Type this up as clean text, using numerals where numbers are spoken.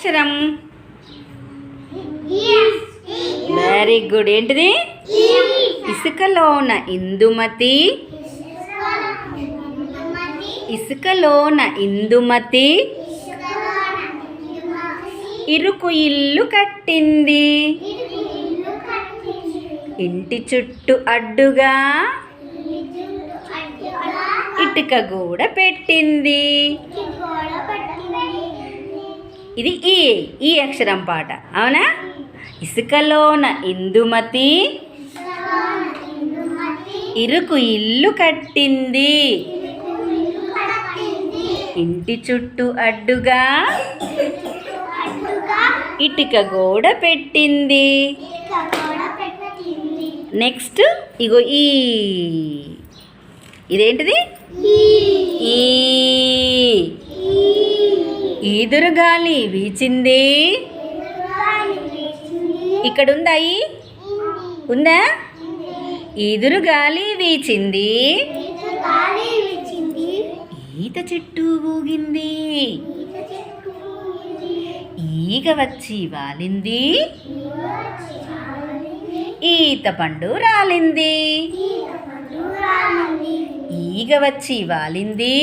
అక్షరం? Very good. ఏంటిది? ఇసుకలోన ఇందుమతి, ఇసుకలోన ఇందుమతి ఇరుకు ఇల్లు కట్టింది, ఇంటి చుట్టూ అడ్డుగా ఇటుక గూడ పెట్టింది. ఇది ఈ అక్షరం పాట, అవునా? ఇసుకలోన ఇందుమతి ఇరుకు ఇల్లు కట్టింది, ఇంటి చుట్టూ అడ్డుగా ఇటుక గోడ పెట్టింది. నెక్స్ట్ ఇగో ఇదేంటిది? ఈదురుగాలి వీచింది. ఇక్కడ ఉందా? ఉందా? ఈదురుగాలి వీచింది, ఈత చెట్టు ఊగింది, ఈగ వచ్చి వాలింది, ఈత పండు రాలింది. ఈగ వచ్చి వాలింది,